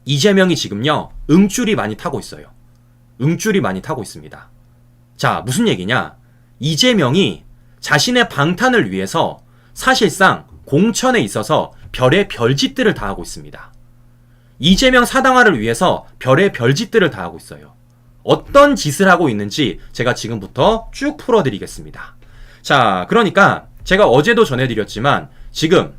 이재명이 지금요, 응줄이 많이 타고 있어요. 응줄이 많이 타고 있습니다. 자, 무슨 얘기냐? 이재명이 자신의 방탄을 위해서 사실상 공천에 있어서 별의 별짓들을 다 하고 있습니다. 이재명 사당화를 위해서 별의 별짓들을 다 하고 있어요. 어떤 짓을 하고 있는지 제가 지금부터 쭉 풀어드리겠습니다. 자, 그러니까 제가 어제도 전해드렸지만 지금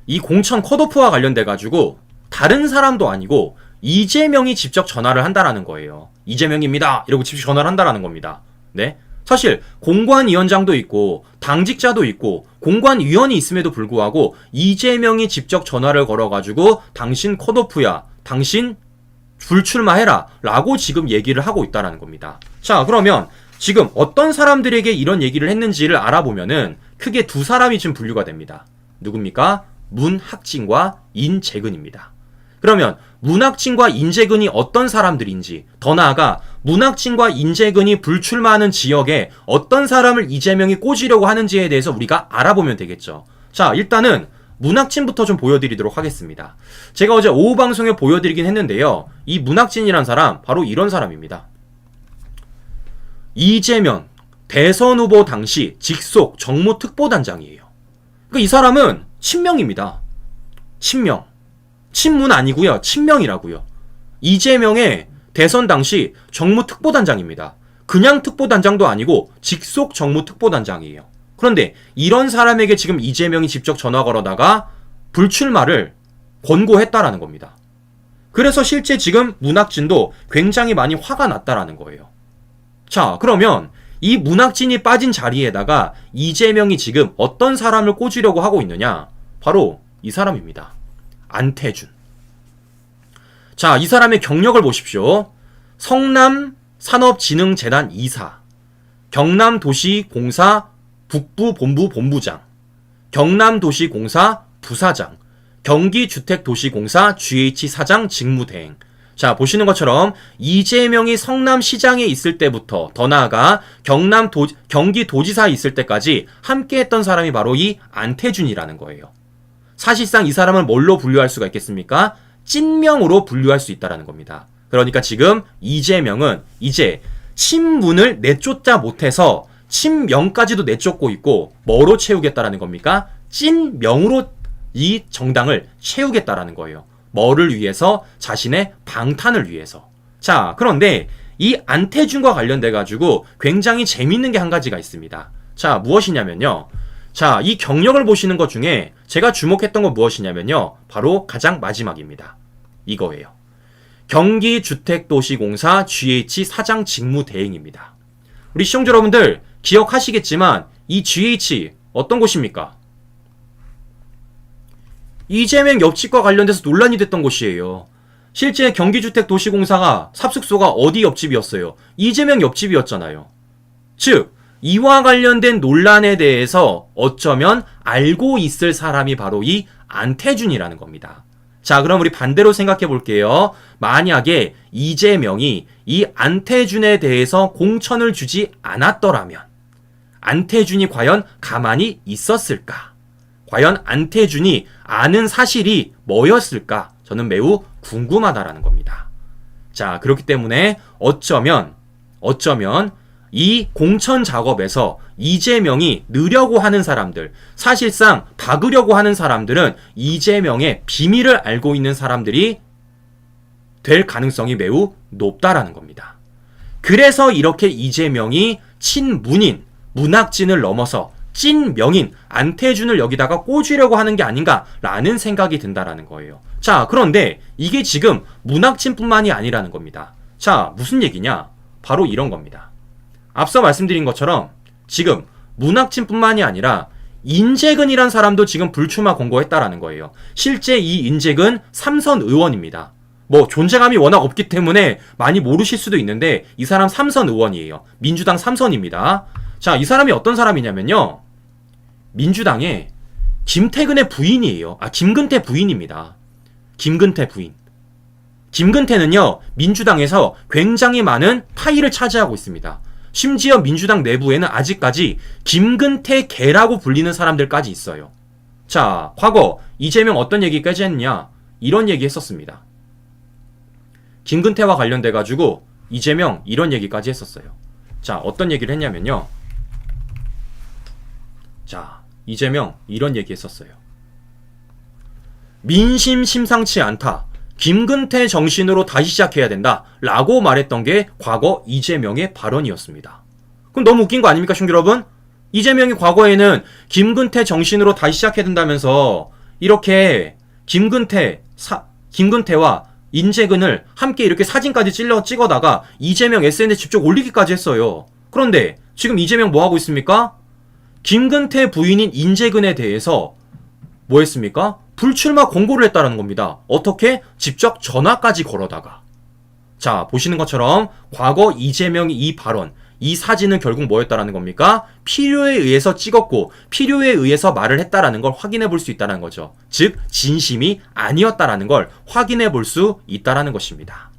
이 공천 컷오프와 관련돼 가지고 다른 사람도 아니고 이재명이 직접 전화를 한다라는 거예요. 이재명입니다. 이러고 직접 전화를 한다라는 겁니다. 네? 사실 공관위원장도 있고 당직자도 있고 공관위원이 있음에도 불구하고 이재명이 직접 전화를 걸어가지고 당신 컷오프야, 당신 불출마해라 라고 지금 얘기를 하고 있다라는 겁니다. 자, 그러면 지금 어떤 사람들에게 이런 얘기를 했는지를 알아보면은 크게 두 사람이 지금 분류가 됩니다. 누굽니까? 문학진과 인재근입니다. 그러면 문학진과 인재근이 어떤 사람들인지, 더 나아가 문학진과 인재근이 불출마하는 지역에 어떤 사람을 이재명이 꽂으려고 하는지에 대해서 우리가 알아보면 되겠죠. 자, 일단은 문학진부터 좀 보여드리도록 하겠습니다. 제가 어제 오후 방송에 보여드리긴 했는데요. 이 문학진이란 사람, 바로 이런 사람입니다. 이재명 대선 후보 당시 직속 정무특보단장이에요. 그러니까 이 사람은 친명입니다. 친명. 친문 아니고요. 친명이라고요. 이재명의 대선 당시 정무특보단장입니다. 그냥 특보단장도 아니고 직속 정무특보단장이에요. 그런데 이런 사람에게 지금 이재명이 직접 전화 걸어다가 불출마를 권고했다라는 겁니다. 그래서 실제 지금 문학진도 굉장히 많이 화가 났다라는 거예요. 자, 그러면 이 문학진이 빠진 자리에다가 이재명이 지금 어떤 사람을 꽂으려고 하고 있느냐? 바로 이 사람입니다. 안태준. 자, 이 사람의 경력을 보십시오. 성남산업진흥재단 이사, 경남도시공사 북부본부 본부장, 경남도시공사 부사장, 경기주택도시공사 GH 사장 직무대행. 자, 보시는 것처럼 이재명이 성남시장에 있을 때부터 더 나아가 경기도지사에 있을 때까지 함께했던 사람이 바로 이 안태준이라는 거예요. 사실상 이 사람을 뭘로 분류할 수가 있겠습니까? 찐명으로 분류할 수 있다는 겁니다. 그러니까 지금 이재명은 이제 친문을 내쫓자 못해서 친명까지도 내쫓고 있고 뭐로 채우겠다라는 겁니까? 찐명으로 이 정당을 채우겠다라는 거예요. 뭐를 위해서? 자신의 방탄을 위해서. 자, 그런데 이 안태준과 관련돼 가지고 굉장히 재밌는 게 한 가지가 있습니다. 자, 무엇이냐면요. 자, 이 경력을 보시는 것 중에 제가 주목했던 건 무엇이냐면요. 바로 가장 마지막입니다. 이거예요. 경기주택도시공사 GH 사장 직무대행입니다. 우리 시청자 여러분들 기억하시겠지만 이 GH 어떤 곳입니까? 이재명 옆집과 관련돼서 논란이 됐던 곳이에요. 실제 경기주택도시공사가 삽숙소가 어디 옆집이었어요? 이재명 옆집이었잖아요. 즉 이와 관련된 논란에 대해서 어쩌면 알고 있을 사람이 바로 이 안태준이라는 겁니다. 자, 그럼 우리 반대로 생각해 볼게요. 만약에 이재명이 이 안태준에 대해서 공천을 주지 않았더라면 안태준이 과연 가만히 있었을까? 과연 안태준이 아는 사실이 뭐였을까? 저는 매우 궁금하다라는 겁니다. 자, 그렇기 때문에 어쩌면 이 공천 작업에서 이재명이 느려고 하는 사람들, 사실상 박으려고 하는 사람들은 이재명의 비밀을 알고 있는 사람들이 될 가능성이 매우 높다라는 겁니다. 그래서 이렇게 이재명이 친문인, 문학진을 넘어서 찐명인 안태준을 여기다가 꽂으려고 하는 게 아닌가라는 생각이 든다라는 거예요. 자, 그런데 이게 지금 문학진뿐만이 아니라는 겁니다. 자, 무슨 얘기냐? 바로 이런 겁니다. 앞서 말씀드린 것처럼 지금 문학진뿐만이 아니라 인재근이란 사람도 지금 불출마 권고했다라는 거예요. 실제 이 인재근 삼선 의원입니다. 뭐 존재감이 워낙 없기 때문에 많이 모르실 수도 있는데 이 사람 삼선 의원이에요. 민주당 삼선입니다. 자, 이 사람이 어떤 사람이냐면요. 민주당의 김태근의 부인이에요. 김근태 부인입니다. 김근태 부인. 김근태는요, 민주당에서 굉장히 많은 파일을 차지하고 있습니다. 심지어 민주당 내부에는 아직까지 김근태계라고 불리는 사람들까지 있어요. 자, 과거 이재명 어떤 얘기까지 했냐? 이런 얘기 했었습니다. 김근태와 관련돼가지고 이재명 이런 얘기까지 했었어요. 자, 어떤 얘기를 했냐면요. 자, 이재명 이런 얘기 했었어요. 민심 심상치 않다. 김근태 정신으로 다시 시작해야 된다. 라고 말했던 게 과거 이재명의 발언이었습니다. 그럼 너무 웃긴 거 아닙니까, 시청자 여러분? 이재명이 과거에는 김근태 정신으로 다시 시작해야 된다면서 이렇게 김근태와 인재근을 함께 이렇게 사진까지 찍어다가 이재명 SNS 직접 올리기까지 했어요. 그런데 지금 이재명 뭐 하고 있습니까? 김근태 부인인 인재근에 대해서 뭐 했습니까? 불출마 공고를 했다는 겁니다. 어떻게? 직접 전화까지 걸어다가. 자, 보시는 것처럼 과거 이재명이 이 발언, 이 사진은 결국 뭐였다라는 겁니까? 필요에 의해서 찍었고 필요에 의해서 말을 했다라는 걸 확인해 볼 수 있다는 거죠. 즉 진심이 아니었다라는 걸 확인해 볼 수 있다라는 것입니다.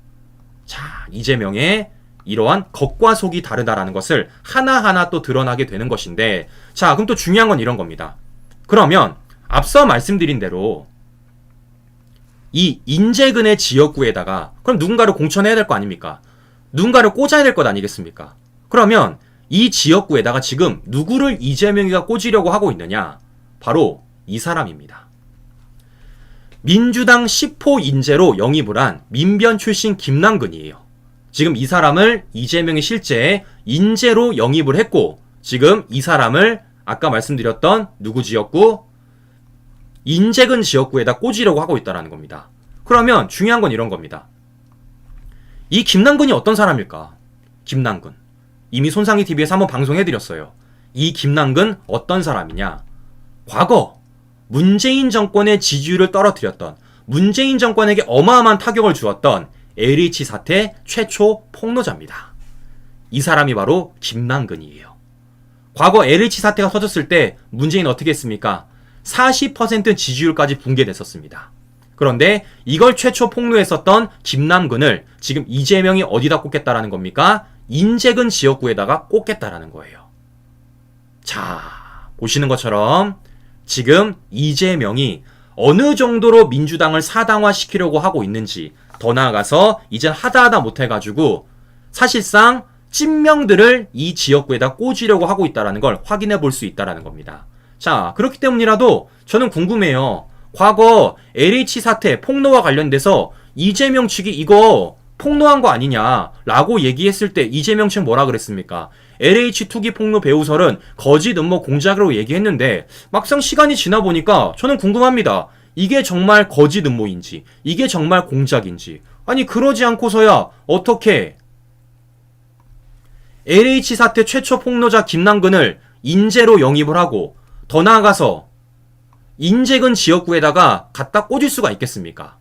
자, 이재명의 이러한 겉과 속이 다르다라는 것을 하나하나 또 드러나게 되는 것인데, 자, 그럼 또 중요한 건 이런 겁니다. 그러면 앞서 말씀드린 대로 이 인재근의 지역구에다가 그럼 누군가를 공천해야 될 거 아닙니까? 누군가를 꽂아야 될 것 아니겠습니까? 그러면 이 지역구에다가 지금 누구를 이재명이가 꽂으려고 하고 있느냐? 바로 이 사람입니다. 민주당 10호 인재로 영입을 한 민변 출신 김남근이에요. 지금 이 사람을 이재명이 실제 인재로 영입을 했고 지금 이 사람을 아까 말씀드렸던 누구 지역구? 인재근 지역구에다 꽂으려고 하고 있다는 겁니다. 그러면 중요한 건 이런 겁니다. 이 김남근이 어떤 사람일까? 김남근. 이미 손상희TV에서 한번 방송해드렸어요. 이 김남근 어떤 사람이냐? 과거 문재인 정권의 지지율을 떨어뜨렸던, 문재인 정권에게 어마어마한 타격을 주었던 LH 사태 최초 폭로자입니다. 이 사람이 바로 김남근이에요. 과거 LH 사태가 터졌을 때 문재인 어떻게 했습니까? 40% 지지율까지 붕괴됐었습니다. 그런데 이걸 최초 폭로했었던 김남근을 지금 이재명이 어디다 꽂겠다라는 겁니까? 인재근 지역구에다가 꽂겠다라는 거예요. 자, 보시는 것처럼 지금 이재명이 어느 정도로 민주당을 사당화시키려고 하고 있는지, 더 나아가서 이젠 하다 못해가지고 사실상 찐명들을 이 지역구에다 꽂으려고 하고 있다는 걸 확인해 볼 수 있다는 겁니다. 자, 그렇기 때문이라도 저는 궁금해요. 과거 LH 사태 폭로와 관련돼서 이재명 측이 이거 폭로한 거 아니냐라고 얘기했을 때 이재명 측 뭐라 그랬습니까? LH 투기 폭로 배우설은 거짓 음모 공작으로 얘기했는데 막상 시간이 지나 보니까 저는 궁금합니다. 이게 정말 거짓 음모인지, 이게 정말 공작인지. 아니, 그러지 않고서야 어떻게 LH 사태 최초 폭로자 김남근을 인재로 영입을 하고 더 나아가서 인재근 지역구에다가 갖다 꽂을 수가 있겠습니까?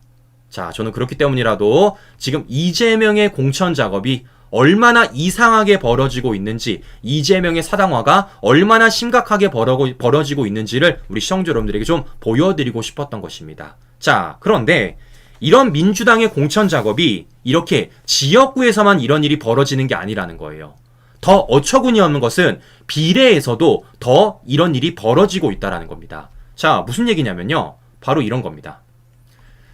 자, 저는 그렇기 때문이라도 지금 이재명의 공천 작업이 얼마나 이상하게 벌어지고 있는지, 이재명의 사당화가 얼마나 심각하게 벌어지고 있는지를 우리 시청자 여러분들에게 좀 보여드리고 싶었던 것입니다. 자, 그런데 이런 민주당의 공천 작업이 이렇게 지역구에서만 이런 일이 벌어지는 게 아니라는 거예요. 더 어처구니없는 것은 비례에서도 더 이런 일이 벌어지고 있다는 겁니다. 자, 무슨 얘기냐면요. 바로 이런 겁니다.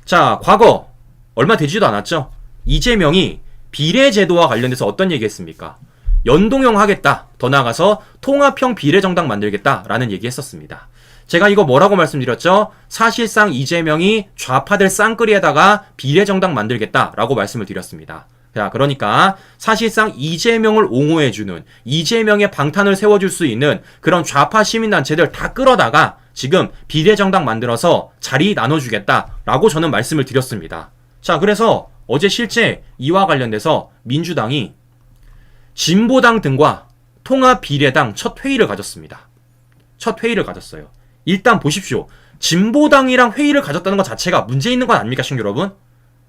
자, 과거 얼마 되지도 않았죠? 이재명이 비례제도와 관련돼서 어떤 얘기 했습니까? 연동형 하겠다. 더 나아가서 통합형 비례정당 만들겠다라는 얘기 했었습니다. 제가 이거 뭐라고 말씀드렸죠? 사실상 이재명이 좌파들 쌍끌이에다가 비례정당 만들겠다라고 말씀을 드렸습니다. 자, 그러니까 사실상 이재명을 옹호해주는, 이재명의 방탄을 세워줄 수 있는 그런 좌파 시민단체들 다 끌어다가 지금 비례정당 만들어서 자리 나눠주겠다라고 저는 말씀을 드렸습니다. 자, 그래서 어제 실제 이와 관련돼서 민주당이 진보당 등과 통합비례당 첫 회의를 가졌습니다. 첫 회의를 가졌어요. 일단 보십시오. 진보당이랑 회의를 가졌다는 것 자체가 문제 있는 건 아닙니까, 시청자 여러분?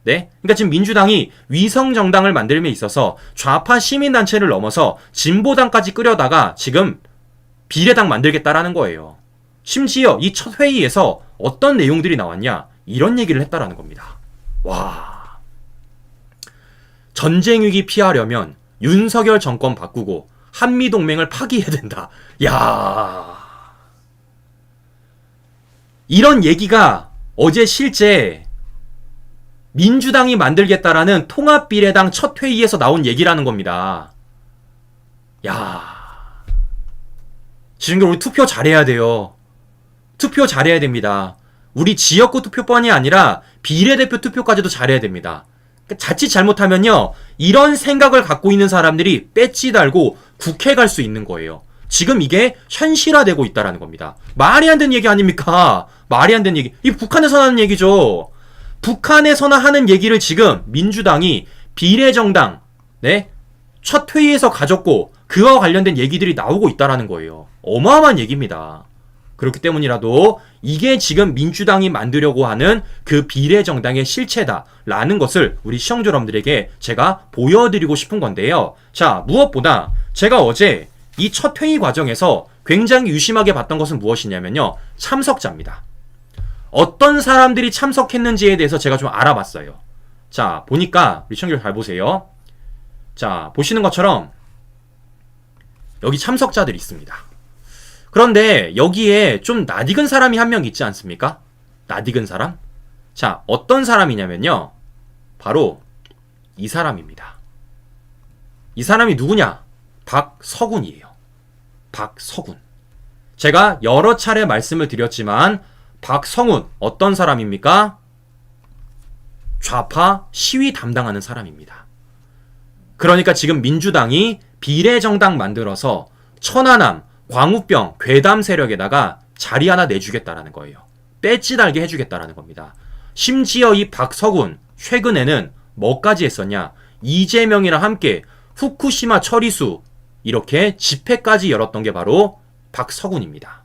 네? 그러니까 지금 민주당이 위성정당을 만들음에 있어서 좌파 시민단체를 넘어서 진보당까지 끌여다가 지금 비례당 만들겠다라는 거예요. 심지어 이 첫 회의에서 어떤 내용들이 나왔냐? 이런 얘기를 했다라는 겁니다. 와. 전쟁 위기 피하려면 윤석열 정권 바꾸고 한미동맹을 파기해야 된다. 야. 이런 얘기가 어제 실제 민주당이 만들겠다라는 통합비례당 첫 회의에서 나온 얘기라는 겁니다. 야, 지금 우리 투표 잘해야 돼요. 투표 잘해야 됩니다. 우리 지역구 투표뿐이 아니라 비례대표 투표까지도 잘해야 됩니다. 자칫 잘못하면요, 이런 생각을 갖고 있는 사람들이 배지 달고 국회 갈 수 있는 거예요. 지금 이게 현실화되고 있다라는 겁니다. 말이 안 되는 얘기 아닙니까? 말이 안 되는 얘기. 이 북한에서 하는 얘기죠. 북한에서나 하는 얘기를 지금 민주당이 비례정당, 네? 첫 회의에서 가졌고, 그와 관련된 얘기들이 나오고 있다라는 거예요. 어마어마한 얘기입니다. 그렇기 때문이라도 이게 지금 민주당이 만들려고 하는 그 비례정당의 실체다라는 것을 우리 시청자 여러분들에게 제가 보여드리고 싶은 건데요. 자, 무엇보다 제가 어제 이 첫 회의 과정에서 굉장히 유심하게 봤던 것은 무엇이냐면요, 참석자입니다. 어떤 사람들이 참석했는지에 대해서 제가 좀 알아봤어요. 자, 보니까 우리 시청자 잘 보세요. 자, 보시는 것처럼 여기 참석자들이 있습니다. 그런데 여기에 좀 낯익은 사람이 한 명 있지 않습니까? 낯익은 사람? 자, 어떤 사람이냐면요, 바로 이 사람입니다. 이 사람이 누구냐? 박서군이에요. 박서군. 제가 여러 차례 말씀을 드렸지만 박성훈 어떤 사람입니까? 좌파 시위 담당하는 사람입니다. 그러니까 지금 민주당이 비례정당 만들어서 천안함, 광우병, 괴담 세력에다가 자리 하나 내주겠다라는 거예요. 배지 달게 해주겠다라는 겁니다. 심지어 이 박서군 최근에는 뭐까지 했었냐? 이재명이랑 함께 후쿠시마 처리수 이렇게 집회까지 열었던 게 바로 박서군입니다.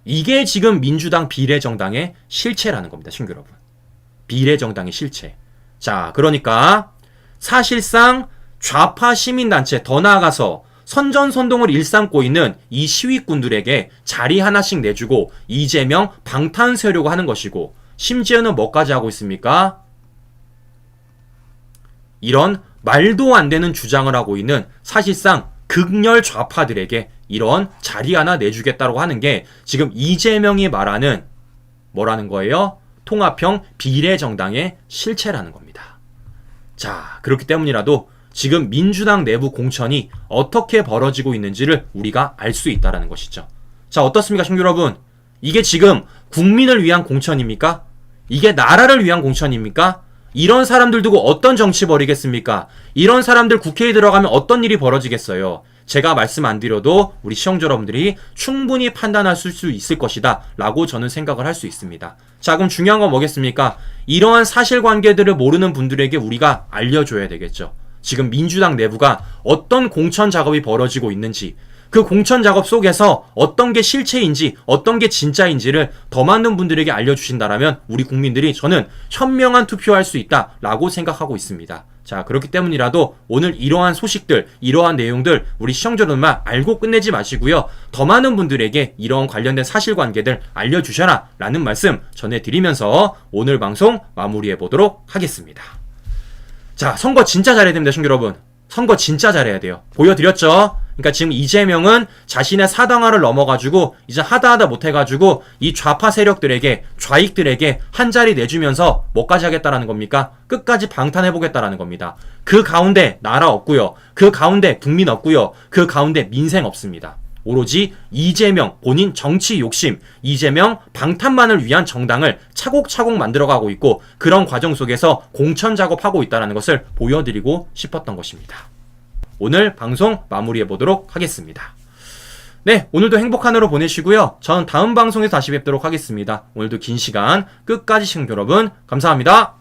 이게 지금 민주당 비례정당의 실체라는 겁니다. 친구 여러분. 비례정당의 실체. 자, 그러니까 사실상 좌파 시민단체, 더 나아가서 선전선동을 일삼고 있는 이 시위꾼들에게 자리 하나씩 내주고 이재명 방탄세우려고 하는 것이고, 심지어는 뭐까지 하고 있습니까? 이런 말도 안 되는 주장을 하고 있는 사실상 극렬 좌파들에게 이런 자리 하나 내주겠다고 하는 게 지금 이재명이 말하는 뭐라는 거예요? 통합형 비례정당의 실체라는 겁니다. 자, 그렇기 때문이라도 지금 민주당 내부 공천이 어떻게 벌어지고 있는지를 우리가 알 수 있다는 것이죠. 자, 어떻습니까, 시청자 여러분? 이게 지금 국민을 위한 공천입니까? 이게 나라를 위한 공천입니까? 이런 사람들 두고 어떤 정치 벌이겠습니까? 이런 사람들 국회에 들어가면 어떤 일이 벌어지겠어요? 제가 말씀 안 드려도 우리 시청자 여러분들이 충분히 판단하실 수 있을 것이다 라고 저는 생각을 할 수 있습니다. 자, 그럼 중요한 건 뭐겠습니까? 이러한 사실관계들을 모르는 분들에게 우리가 알려줘야 되겠죠. 지금 민주당 내부가 어떤 공천 작업이 벌어지고 있는지, 그 공천 작업 속에서 어떤 게 실체인지 어떤 게 진짜인지를 더 많은 분들에게 알려주신다라면 우리 국민들이 저는 현명한 투표할 수 있다라고 생각하고 있습니다. 자, 그렇기 때문이라도 오늘 이러한 소식들, 이러한 내용들 우리 시청자들만 알고 끝내지 마시고요, 더 많은 분들에게 이러한 관련된 사실관계들 알려주셔라 라는 말씀 전해드리면서 오늘 방송 마무리해 보도록 하겠습니다. 자, 선거 진짜 잘해야 됩니다, 시청자 여러분. 선거 진짜 잘해야 돼요. 보여드렸죠? 그러니까 지금 이재명은 자신의 사당화를 넘어가지고 이제 하다 못해가지고 이 좌파 세력들에게, 좌익들에게 한 자리 내주면서 뭐까지 하겠다라는 겁니까? 끝까지 방탄해보겠다라는 겁니다. 그 가운데 나라 없고요, 그 가운데 국민 없고요, 그 가운데 민생 없습니다. 오로지 이재명 본인 정치 욕심, 이재명 방탄만을 위한 정당을 차곡차곡 만들어가고 있고, 그런 과정 속에서 공천 작업하고 있다는 것을 보여드리고 싶었던 것입니다. 오늘 방송 마무리해 보도록 하겠습니다. 네, 오늘도 행복한 하루 보내시고요. 저는 다음 방송에서 다시 뵙도록 하겠습니다. 오늘도 긴 시간 끝까지 시청자 여러분 감사합니다.